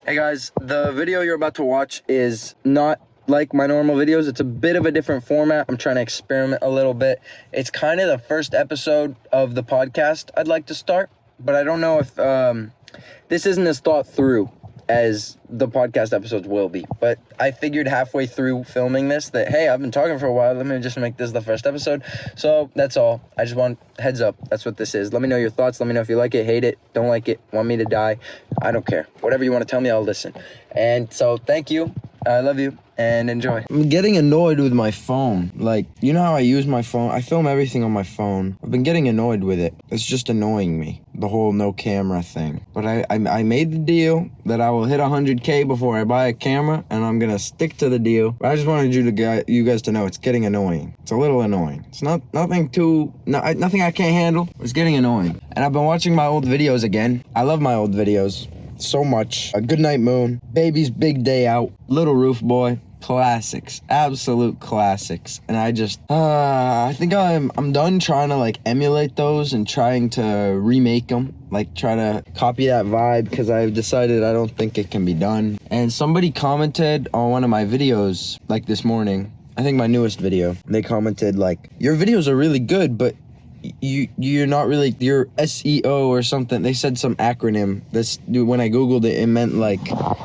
Hey guys, the video you're about to watch is not like my normal videos. It's a bit of a different format. I'm trying to experiment a little bit. It's kind of the first episode of the podcast I'd like to start, but I don't know if this isn't as thought through as the podcast episodes will be. But I figured halfway through filming this that, hey, I've been talking for a while. Let me just make this the first episode. So that's all. I just want heads up. That's what this is. Let me know your thoughts. Let me know if you like it, hate it, don't like it, want me to die. I don't care. Whatever you want to tell me, I'll listen. And so thank you. I love you and enjoy. I'm getting annoyed with my phone. Like, you know how I use my phone? I film everything on my phone. I've been getting annoyed with it. It's just annoying me, the whole no camera thing. But I made the deal that I will hit 100K before I buy a camera, and I'm gonna stick to the deal. But I just wanted you guys to know it's getting annoying. It's a little annoying. It's nothing I can't handle. It's getting annoying. And I've been watching my old videos again. I love my old videos so much. A Good Night Moon, Baby's Big Day Out, Little Roof Boy, classics, absolute classics. And I think I'm done trying to like emulate those and trying to remake them, like try to copy that vibe, because I've decided I don't think it can be done. And somebody commented on one of my videos like this morning, I think my newest video, they commented like, your videos are really good, but you're not really, you're SEO or something. They said some acronym. When I googled it, it meant like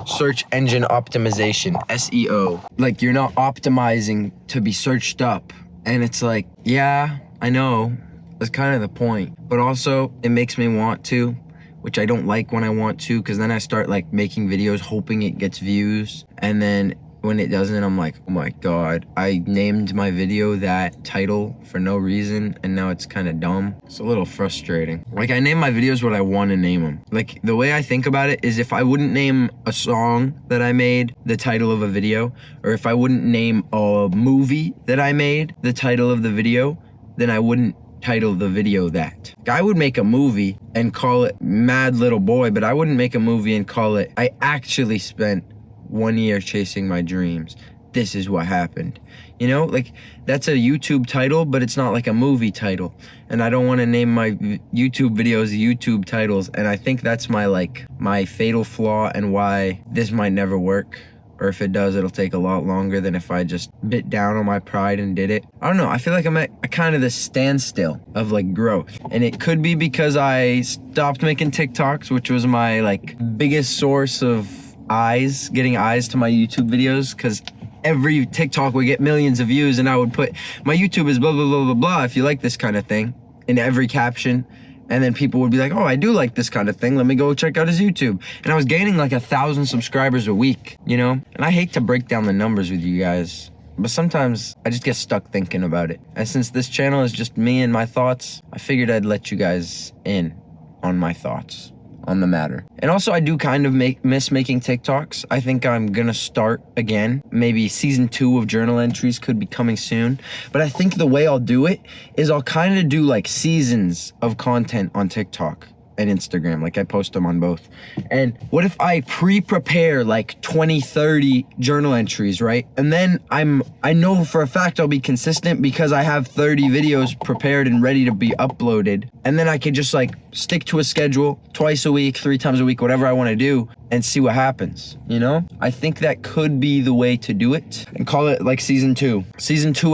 search engine optimization, SEO. Like, you're not optimizing to be searched up. And it's like, yeah, I know, that's kind of the point. But also it makes me want to, which I don't like when I want to, because then I start like making videos hoping it gets views, and then when it doesn't, I'm like, oh my God, I named my video that title for no reason, and now it's kind of dumb. It's a little frustrating. Like, I name my videos what I want to name them. Like, the way I think about it is, if I wouldn't name a song that I made the title of a video, or if I wouldn't name a movie that I made the title of the video, then I wouldn't title the video that. I would make a movie and call it Mad Little Boy, but I wouldn't make a movie and call it I actually spent 1 year chasing my dreams. This is what happened. You know, like, that's a YouTube title, but it's not like a movie title. And I don't want to name my YouTube videos YouTube titles. And I think that's my fatal flaw, and why this might never work. Or if it does, it'll take a lot longer than if I just bit down on my pride and did it. I don't know. I feel like I'm at a kind of the standstill of like growth. And it could be because I stopped making TikToks, which was my like biggest source of getting eyes to my YouTube videos, because every TikTok would get millions of views, and I would put my YouTube is blah blah blah blah blah if you like this kind of thing in every caption, and then people would be like, oh, I do like this kind of thing, let me go check out his YouTube. And I was gaining like 1,000 subscribers a week, you know. And I hate to break down the numbers with you guys, but sometimes I just get stuck thinking about it. And since this channel is just me and my thoughts, I figured I'd let you guys in on my thoughts on the matter. And also, I do kind of miss making TikToks. I think I'm gonna start again. Maybe season 2 of journal entries could be coming soon. But I think the way I'll do it is I'll kind of do like seasons of content on TikTok and Instagram. Like, I post them on both. And what if I pre-prepare like 20, 30 journal entries, right? And then I know for a fact I'll be consistent because I have 30 videos prepared and ready to be uploaded. And then I could just like stick to a schedule twice a week, 3 times a week, whatever I want to do, and see what happens, you know? I think that could be the way to do it, and call it like season 2,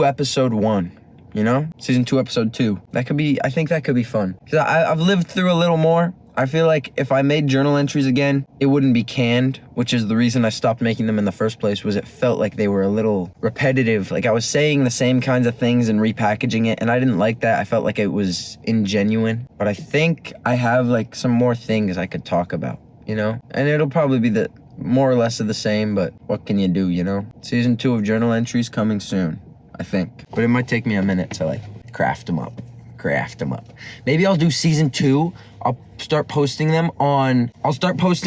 episode 1. You know, season 2, episode 2. I think that could be fun. Because I've lived through a little more. I feel like if I made journal entries again, it wouldn't be canned, which is the reason I stopped making them in the first place, was it felt like they were a little repetitive. Like, I was saying the same kinds of things and repackaging it, and I didn't like that. I felt like it was ingenuine. But I think I have like some more things I could talk about, you know? And it'll probably be more or less of the same, but what can you do, you know? Season 2 of journal entries coming soon, I think. But it might take me a minute to like craft them up. Maybe I'll do season 2. I'll start posting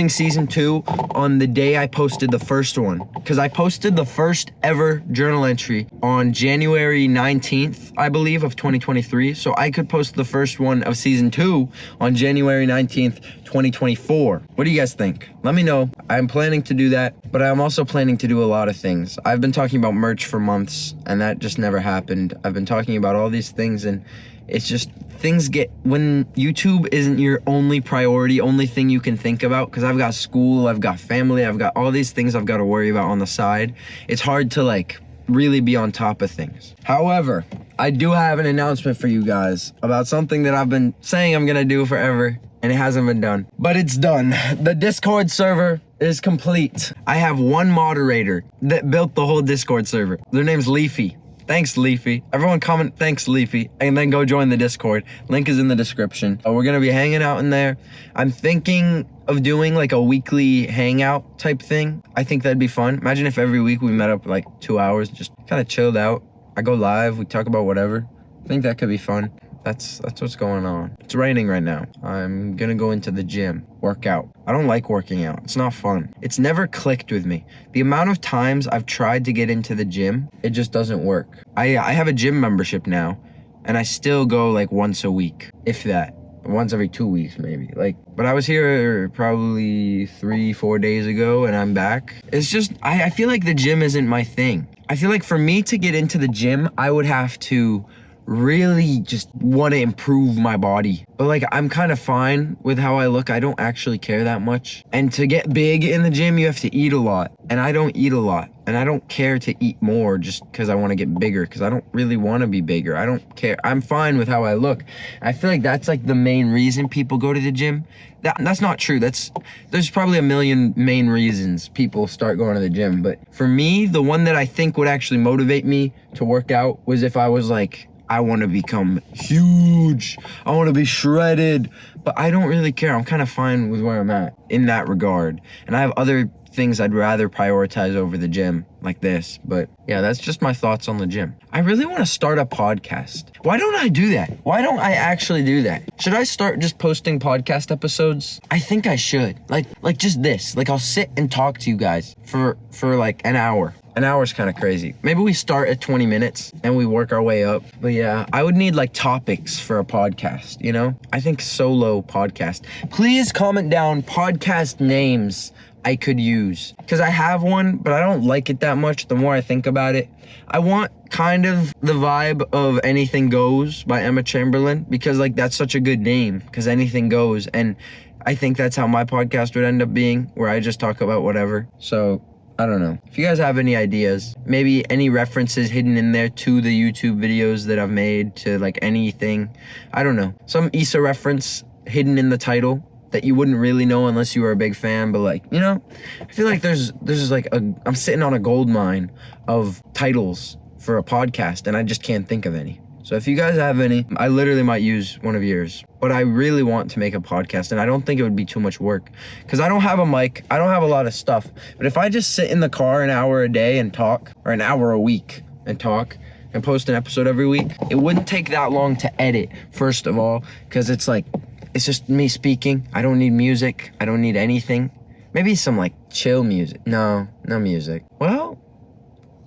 season 2 on the day I posted the first one, because I posted the first ever journal entry on January 19th, I believe, of 2023. So I could post the first one of season 2 on January 19th, 2024. What do you guys think? Let me know. I'm planning to do that, but I'm also planning to do a lot of things. I've been talking about merch for months, and that just never happened. I've been talking about all these things, and It's just things get, when YouTube isn't your only priority, only thing you can think about, because I've got school, I've got family, I've got all these things I've got to worry about on the side. It's hard to like really be on top of things. However, I do have an announcement for you guys about something that I've been saying I'm gonna do forever, and it hasn't been done, but it's done. The Discord server is complete. I have one moderator that built the whole Discord server. Their name's Leafy. Thanks, Leafy. Everyone comment, thanks, Leafy, and then go join the Discord. Link is in the description. We're gonna be hanging out in there. I'm thinking of doing like a weekly hangout type thing. I think that'd be fun. Imagine if every week we met up like 2 hours, just kind of chilled out. I go live, we talk about whatever. I think that could be fun. That's what's going on. It's raining right now. I'm gonna go into the gym, work out. I don't like working out. It's not fun. It's never clicked with me. The amount of times I've tried to get into the gym, it just doesn't work. I have a gym membership now, and I still go like once a week, if that. Once every 2 weeks maybe. But I was here probably 3-4 days ago, and I'm back. It's just, I feel like the gym isn't my thing. I feel like for me to get into the gym, I would have to really just want to improve my body. But like, I'm kind of fine with how I look. I don't actually care that much. And to get big in the gym, you have to eat a lot. And I don't eat a lot. And I don't care to eat more just because I want to get bigger, because I don't really want to be bigger. I don't care. I'm fine with how I look. I feel like that's like the main reason people go to the gym. That's not true. There's probably a million main reasons people start going to the gym. But for me, the one that I think would actually motivate me to work out was if I was like, I want to become huge. I want to be shredded. But I don't really care. I'm kind of fine with where I'm at in that regard. And I have other things I'd rather prioritize over the gym, like this. But yeah, that's just my thoughts on the gym. I really want to start a podcast. Why don't I do that? Why don't I actually do that? Should I start just posting podcast episodes? I think I should. Like just this. Like, I'll sit and talk to you guys for like an hour. An hour's kind of crazy. Maybe we start at 20 minutes and we work our way up. But yeah, I would need like topics for a podcast, you know? I think solo podcast. Please comment down podcast names I could use, because I have one, but I don't like it that much the more I think about it. I want kind of the vibe of Anything Goes by Emma Chamberlain, because like that's such a good name, because anything goes. And I think that's how my podcast would end up being, where I just talk about whatever. So I don't know. If you guys have any ideas, maybe any references hidden in there to the YouTube videos that I've made, to like anything, I don't know. Some Issa reference hidden in the title that you wouldn't really know unless you were a big fan, but like, you know, I feel like there's like I'm sitting on a gold mine of titles for a podcast, and I just can't think of any. So if you guys have any, I literally might use one of yours. But I really want to make a podcast, and I don't think it would be too much work, because I don't have a mic, I don't have a lot of stuff. But if I just sit in the car an hour a day and talk, or an hour a week and talk, and post an episode every week, it wouldn't take that long to edit, first of all, because it's like, it's just me speaking. I don't need music. I don't need anything. Maybe some like chill music. No music. Well,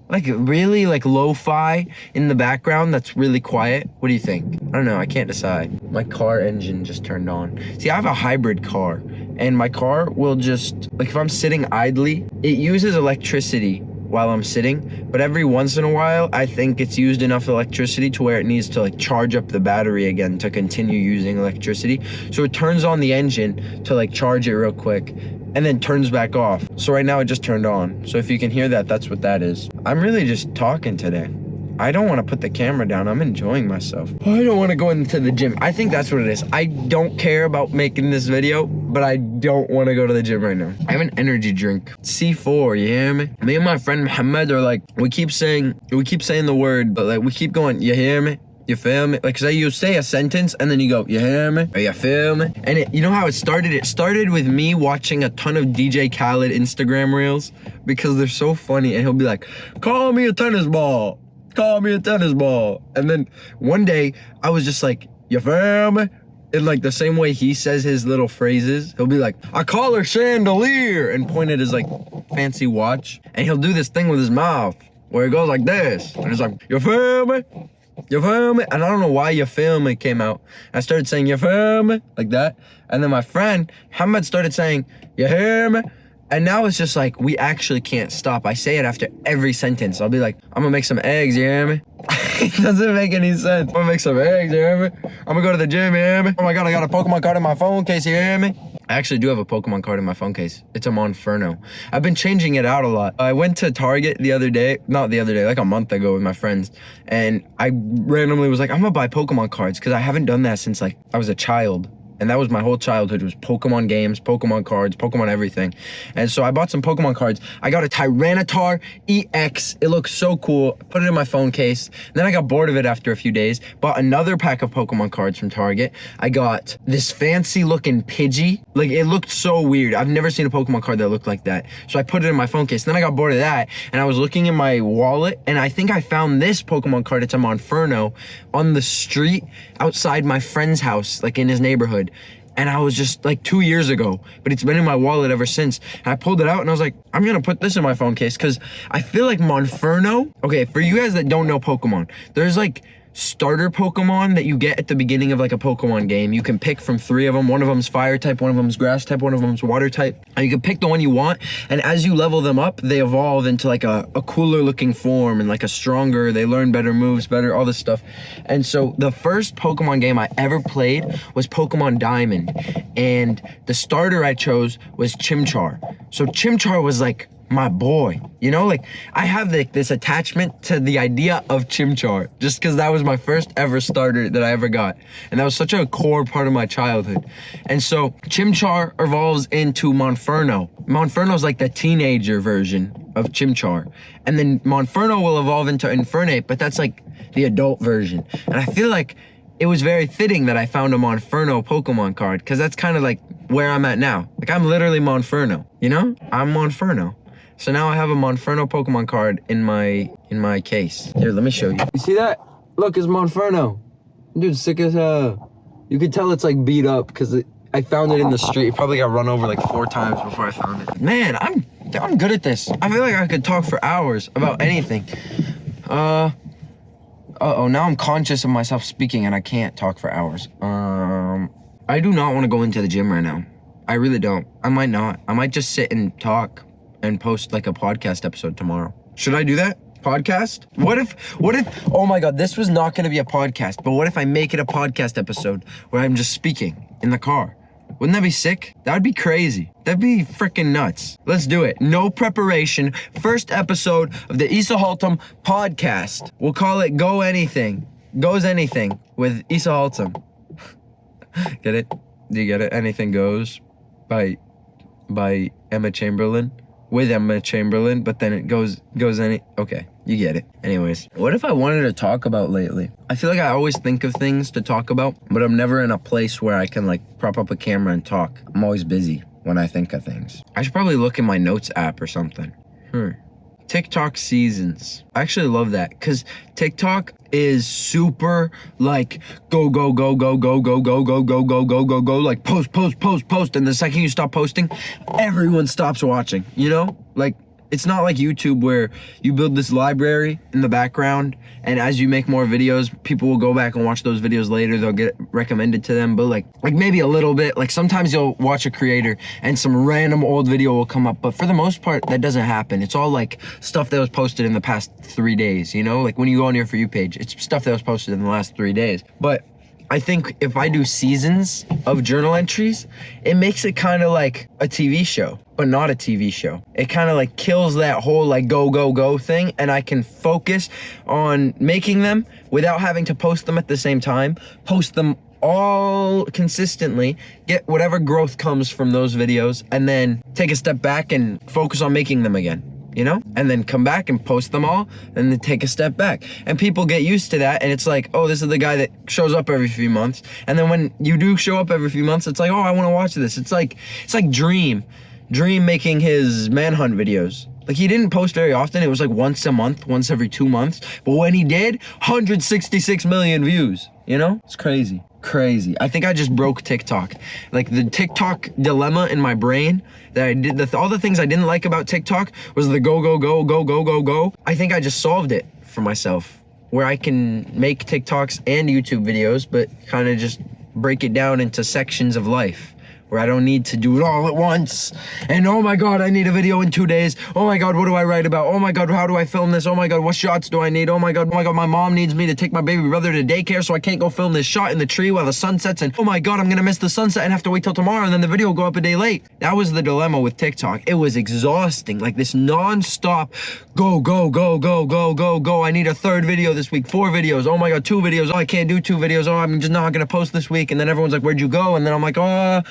like really like lo-fi in the background that's really quiet. What do you think? I don't know. I can't decide. My car engine just turned on. See, I have a hybrid car, and my car will just, like, if I'm sitting idly, it uses electricity while I'm sitting, but every once in a while I think it's used enough electricity to where it needs to like charge up the battery again to continue using electricity. So it turns on the engine to like charge it real quick, and then turns back off. So right now it just turned on. So if you can hear that, that's what that is. I'm really just talking today. I don't want to put the camera down. I'm enjoying myself. I don't want to go into the gym. I think that's what it is. I don't care about making this video, but I don't want to go to the gym right now. I have an energy drink. C4, you hear me? Me and my friend Muhammad are like, we keep saying the word, but like we keep going, you hear me? You feel me? Like, say you say a sentence and then you go, you hear me? Or you feel me? And you know how it started? It started with me watching a ton of DJ Khaled Instagram reels, because they're so funny. And he'll be like, call me a tennis ball. Call me a tennis ball. And then one day I was just like, you feel me? In like the same way he says his little phrases. He'll be like, I call her chandelier, and point at his like fancy watch. And he'll do this thing with his mouth where it goes like this. And it's like, you feel me? You feel me? And I don't know why you feel me came out. I started saying, you feel me? Like that. And then my friend Muhammad started saying, you hear me? And now it's just like, we actually can't stop. I say it after every sentence. I'll be like, I'm gonna make some eggs, you hear me? It doesn't make any sense. I'm gonna make some eggs, you hear me? I'm gonna go to the gym, you hear me? Oh my god, I got a Pokemon card in my phone case, you hear me? I actually do have a Pokemon card in my phone case. It's a Monferno. I've been changing it out a lot. I went to Target like a month ago with my friends, and I randomly was like, I'm gonna buy Pokemon cards, because I haven't done that since like I was a child. And that was my whole childhood, was Pokemon games, Pokemon cards, Pokemon everything. And so I bought some Pokemon cards. I got a Tyranitar EX. It looks so cool. Put it in my phone case. And then I got bored of it after a few days. Bought another pack of Pokemon cards from Target. I got this fancy looking Pidgey. Like, it looked so weird. I've never seen a Pokemon card that looked like that. So I put it in my phone case. Then I got bored of that. And I was looking in my wallet. And I think I found this Pokemon card. It's a Monferno on the street outside my friend's house, like in his neighborhood. And I was just like 2 years ago, but it's been in my wallet ever since. And I pulled it out and I was like, I'm gonna put this in my phone case, because I feel like Monferno, okay, for you guys that don't know Pokemon, there's like starter Pokemon that you get at the beginning of like a Pokemon game. You can pick from 3 of them. One of them's fire type, one of them's grass type, one of them's water type. And you can pick the one you want. And as you level them up, they evolve into like a cooler looking form and like a stronger, they learn better moves, better, all this stuff. And so the first Pokemon game I ever played was Pokemon Diamond. And the starter I chose was Chimchar. So Chimchar was like my boy, you know, like I have this attachment to the idea of Chimchar just because that was my first ever starter that I ever got, and that was such a core part of my childhood. And so Chimchar evolves into Monferno. Monferno's like the teenager version of Chimchar, and then Monferno will evolve into Infernape, but that's like the adult version. And I feel like it was very fitting that I found a Monferno Pokemon card, because that's kind of like where I'm at now. Like, I'm literally Monferno, you know? I'm Monferno. So now I have a Monferno Pokemon card in my case. Here, let me show you. You see that? Look, it's Monferno. Dude, sick as hell. You can tell it's like beat up because I found it in the street. It probably got run over like 4 times before I found it. Man, I'm good at this. I feel like I could talk for hours about anything. Uh-oh, now I'm conscious of myself speaking and I can't talk for hours. I do not want to go into the gym right now. I really don't. I might not. I might just sit and talk and post like a podcast episode tomorrow. Should I do that? Podcast? What if, oh my God, this was not gonna be a podcast, but what if I make it a podcast episode where I'm just speaking in the car? Wouldn't that be sick? That would be crazy. That'd be freaking nuts. Let's do it. No preparation. First episode of the Issa Haltom podcast. We'll call it Go Anything. Goes Anything with Issa Haltom. Get it? Do you get it? Anything Goes by Emma Chamberlain. With Emma Chamberlain, but then it goes okay, you get it. Anyways, what if I wanted to talk about lately? I feel like I always think of things to talk about, but I'm never in a place where I can like prop up a camera and talk. I'm always busy when I think of things. I should probably look in my notes app or something. TikTok seasons. I actually love that because TikTok is super like go, like post. And the second you stop posting, everyone stops watching, you know? Like, it's not like YouTube where you build this library in the background and as you make more videos, people will go back and watch those videos later. They'll get recommended to them, but like maybe a little bit. Like sometimes you'll watch a creator and some random old video will come up, but for the most part, that doesn't happen. It's all like stuff that was posted in the past 3 days, you know? Like when you go on your For You page, it's stuff that was posted in the last 3 days. But I think if I do seasons of journal entries, it makes it kind of like a TV show, but not a TV show. It kind of like kills that whole like go thing, and I can focus on making them without having to post them at the same time, post them all consistently, get whatever growth comes from those videos, and then take a step back and focus on making them again. You know, and then come back and post them all and then take a step back. And people get used to that. And it's like, oh, this is the guy that shows up every few months. And then when you do show up every few months, it's like, oh, I want to watch this. It's like Dream making his manhunt videos. Like he didn't post very often. It was like once a month, once every 2 months. But when he did, 166 million views, you know, it's crazy. I think I just broke TikTok. Like the TikTok dilemma in my brain that I did, all the things I didn't like about TikTok was the go. I think I just solved it for myself, where I can make TikToks and YouTube videos, but kind of just break it down into sections of life where I don't need to do it all at once. And oh my God, I need a video in 2 days. Oh my God, what do I write about? Oh my God, how do I film this? Oh my God, what shots do I need? Oh my God, my mom needs me to take my baby brother to daycare, so I can't go film this shot in the tree while the sun sets. And oh my God, I'm gonna miss the sunset and have to wait till tomorrow, and then the video will go up a day late. That was the dilemma with TikTok. It was exhausting, like this non-stop go, go, go, go, go, go, go. I need a third video this week, 4 videos. Oh my God, 2 videos. Oh, I can't do 2 videos. Oh, I'm just not gonna post this week. And then everyone's like, where'd you go? And then I'm like, oh,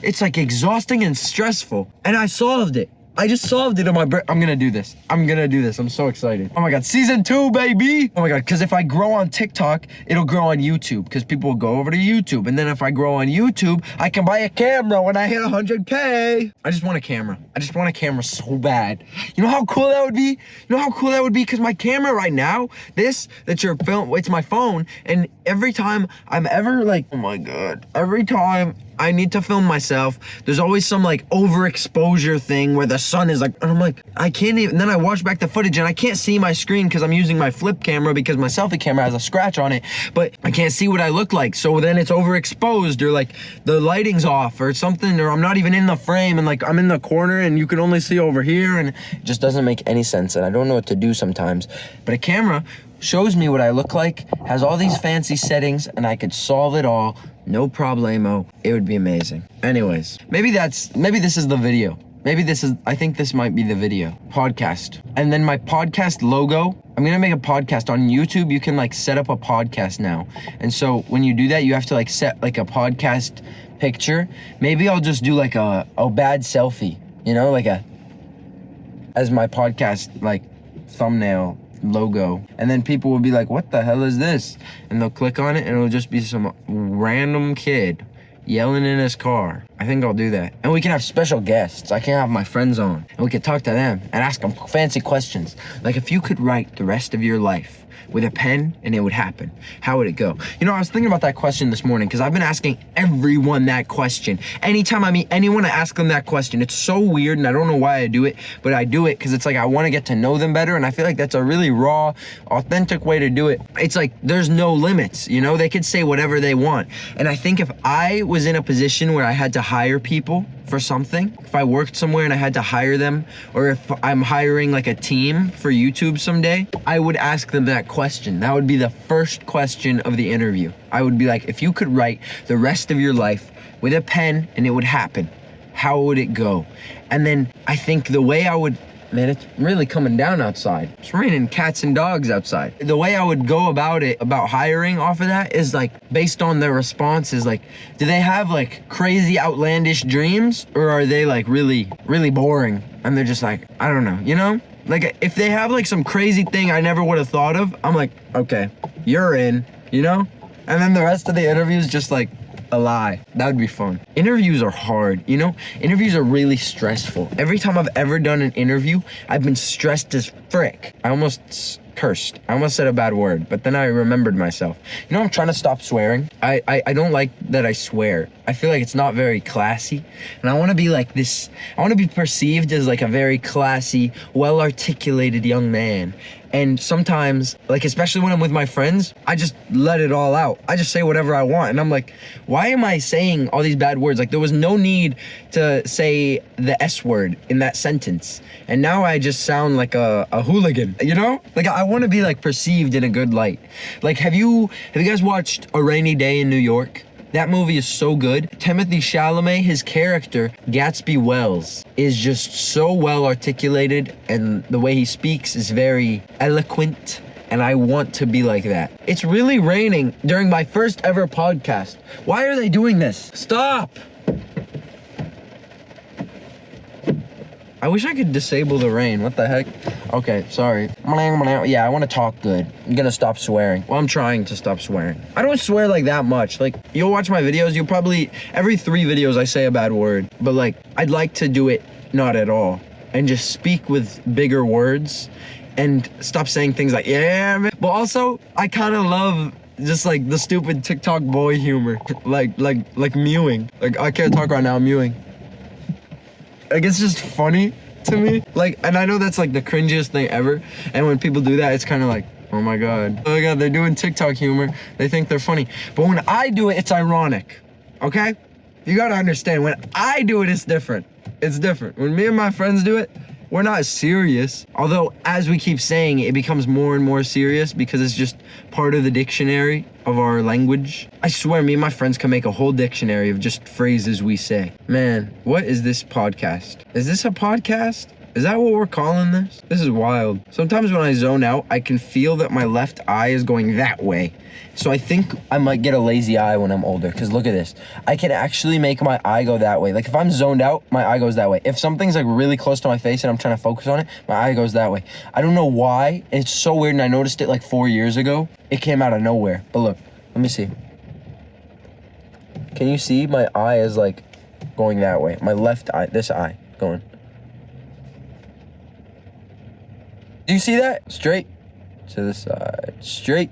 it's like exhausting and stressful. And I solved it. I just solved it on my I'm gonna do this. I'm so excited. Oh my God, season 2, baby. Oh my God, because if I grow on TikTok, it'll grow on YouTube, because people will go over to YouTube. And then if I grow on YouTube, I can buy a camera when I hit 100K. I just want a camera. I just want a camera so bad. You know how cool that would be? Because my camera right now, this that you're filming, it's my phone. And every time I'm ever like, oh my God, every time I need to film myself, there's always some like overexposure thing where the sun is like, and I'm like, I can't even, and then I watch back the footage and I can't see my screen because I'm using my flip camera, because my selfie camera has a scratch on it, but I can't see what I look like. So then it's overexposed, or like the lighting's off or something, or I'm not even in the frame and like I'm in the corner and you can only see over here, and it just doesn't make any sense. And I don't know what to do sometimes. But a camera shows me what I look like, has all these fancy settings, and I could solve it all. No problemo. It would be amazing. Anyways, maybe this is the video. I think this might be the video. Podcast. And then my podcast logo, I'm gonna make a podcast on YouTube. You can like set up a podcast now. And so when you do that, you have to like set like a podcast picture. Maybe I'll just do like a bad selfie, you know, like as my podcast like thumbnail logo, and then people will be like, what the hell is this? And they'll click on it and it'll just be some random kid yelling in his car. I think I'll do that. And we can have special guests. I can have my friends on and we can talk to them and ask them fancy questions. Like, if you could write the rest of your life with a pen and it would happen, how would it go? You know, I was thinking about that question this morning because I've been asking everyone that question. Anytime I meet anyone, I ask them that question. It's so weird and I don't know why I do it, but I do it because it's like I want to get to know them better, and I feel like that's a really raw, authentic way to do it. It's like there's no limits, you know? They could say whatever they want. And I think if I was in a position where I had to hire people for something, if I worked somewhere and I had to hire them, or if I'm hiring like a team for YouTube someday, I would ask them that question. That would be the first question of the interview. I would be like, if you could write the rest of your life with a pen and it would happen, how would it go? And then I think the way I would, man, it's really coming down outside. It's raining cats and dogs outside. The way I would go about it, about hiring off of that, is like based on their responses. Like, do they have like crazy outlandish dreams, or are they like really, really boring? And they're just like, I don't know, you know? Like, if they have like some crazy thing I never would have thought of, I'm like, okay, you're in, you know? And then the rest of the interview is just like a lie. That would be fun. Interviews are hard, you know? Interviews are really stressful. Every time I've ever done an interview, I've been stressed as frick. I almost cursed. I almost said a bad word, but then I remembered myself. You know, I'm trying to stop swearing. I don't like that I swear. I feel like it's not very classy, and I want to be like this. I want to be perceived as like a very classy, well-articulated young man. And sometimes, like, especially when I'm with my friends, I just let it all out. I just say whatever I want. And I'm like, why am I saying all these bad words? Like, there was no need to say the S word in that sentence. And now I just sound like a hooligan, you know? Like, I want to be, like, perceived in a good light. Like, have you guys watched A Rainy Day in New York? That movie is so good. Timothée Chalamet, his character, Gatsby Wells, is just so well articulated, and the way he speaks is very eloquent, and I want to be like that. It's really raining during my first ever podcast. Why are they doing this? Stop! I wish I could disable the rain. What the heck? Okay, sorry. Yeah, I want to talk good. I'm gonna stop swearing. Well, I'm trying to stop swearing. I don't swear like that much. Like, you'll watch my videos, you'll probably, every 3 videos I say a bad word. But like, I'd like to do it not at all, and just speak with bigger words and stop saying things like, yeah, man. But also, I kind of love just like the stupid TikTok boy humor. like mewing. Like, I can't talk right now, I'm mewing. Like, it's just funny to me. Like, and I know that's like the cringiest thing ever. And when people do that, it's kind of like, oh my God, they're doing TikTok humor. They think they're funny. But when I do it, it's ironic. Okay? You gotta understand, when I do it, it's different. It's different. When me and my friends do it, we're not serious. Although, as we keep saying, it becomes more and more serious because it's just part of the dictionary of our language. I swear, me and my friends can make a whole dictionary of just phrases we say. Man, what is this podcast? Is this a podcast? Is that what we're calling this? This is wild. Sometimes when I zone out, I can feel that my left eye is going that way. So I think I might get a lazy eye when I'm older, because look at this. I can actually make my eye go that way. Like if I'm zoned out, my eye goes that way. If something's like really close to my face and I'm trying to focus on it, my eye goes that way. I don't know why. It's so weird, and I noticed it like 4 years ago. It came out of nowhere. But look, let me see. Can you see my eye is like going that way? My left eye, this eye going. Do you see that? Straight to the side, straight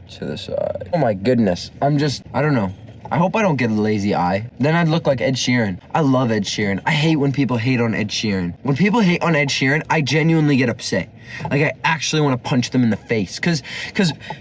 to the side. Oh my goodness. I don't know. I hope I don't get a lazy eye. Then I'd look like Ed Sheeran. I love Ed Sheeran. I hate when people hate on Ed Sheeran. When people hate on Ed Sheeran, I genuinely get upset. Like I actually want to punch them in the face. Cause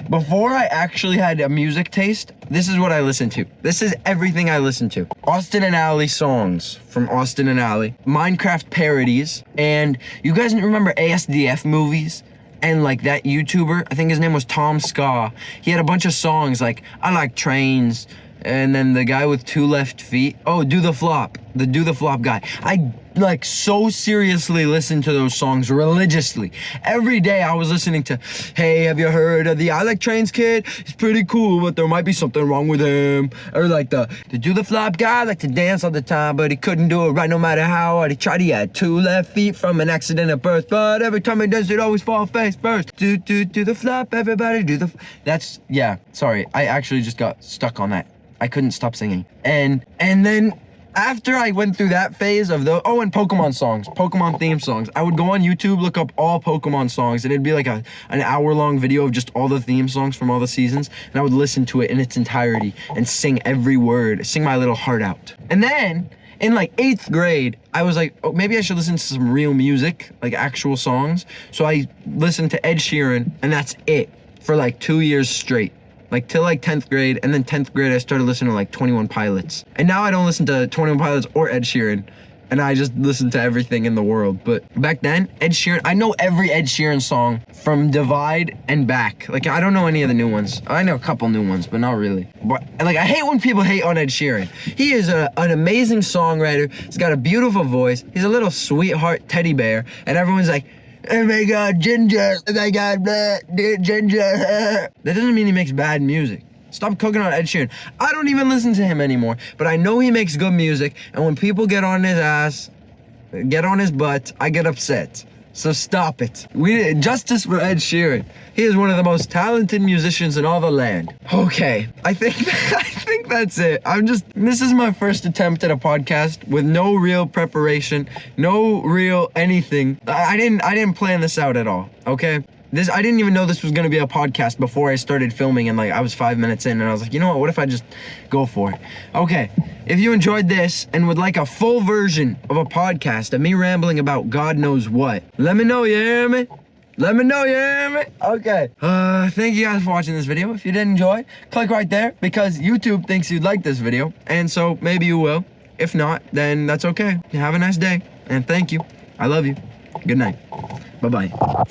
before I actually had a music taste, this is what I listened to. This is everything I listened to. Austin and Ally songs from Austin and Ally, Minecraft parodies, and you guys remember ASDF movies? And like that YouTuber, I think his name was Tom Ska. He had a bunch of songs like I Like Trains, and then the guy with 2 left feet. Oh, Do the Flop. The Do the Flop guy. I like so seriously listened to those songs religiously. Every day I was listening to, hey, have you heard of the I Like Trains kid? He's pretty cool, but there might be something wrong with him. Or like the Do the Flop guy liked to dance all the time, but he couldn't do it right no matter how hard he tried. He had 2 left feet from an accident at birth, but every time he does it, always fall face first. Do the flop, everybody do the. That's, yeah, sorry. I actually just got stuck on that. I couldn't stop singing. And then after I went through that phase of and Pokemon songs, Pokemon theme songs, I would go on YouTube, look up all Pokemon songs, and it'd be like an hour-long video of just all the theme songs from all the seasons, and I would listen to it in its entirety and sing every word, sing my little heart out. And then in like 8th grade, I was like, oh, maybe I should listen to some real music, like actual songs. So I listened to Ed Sheeran, and that's it for like 2 years straight. Like till like 10th grade, and then 10th grade I started listening to like 21 Pilots. And now I don't listen to 21 Pilots or Ed Sheeran, and I just listen to everything in the world. But back then, Ed Sheeran, I know every Ed Sheeran song from Divide and back. Like I don't know any of the new ones. I know a couple new ones, but not really. But like I hate when people hate on Ed Sheeran. He is an amazing songwriter. He's got a beautiful voice. He's a little sweetheart teddy bear, and everyone's like, oh my God, ginger, oh my God, ginger. That doesn't mean he makes bad music. Stop cooking on Ed Sheeran. I don't even listen to him anymore, but I know he makes good music, and when people get on his ass, get on his butt, I get upset. So stop it. Justice for Ed Sheeran. He is one of the most talented musicians in all the land. Okay, I think that's it. This is my first attempt at a podcast with no real preparation, no real anything. I didn't plan this out at all, okay? I didn't even know this was gonna be a podcast before I started filming, and like I was 5 minutes in, and I was like, you know what if I just go for it? Okay, if you enjoyed this and would like a full version of a podcast of me rambling about God knows what, let me know, you hear me? Let me know, you hear me? Okay, thank you guys for watching this video. If you did enjoy, click right there, because YouTube thinks you'd like this video, and so maybe you will. If not, then that's okay. Have a nice day, and thank you. I love you. Good night. Bye-bye.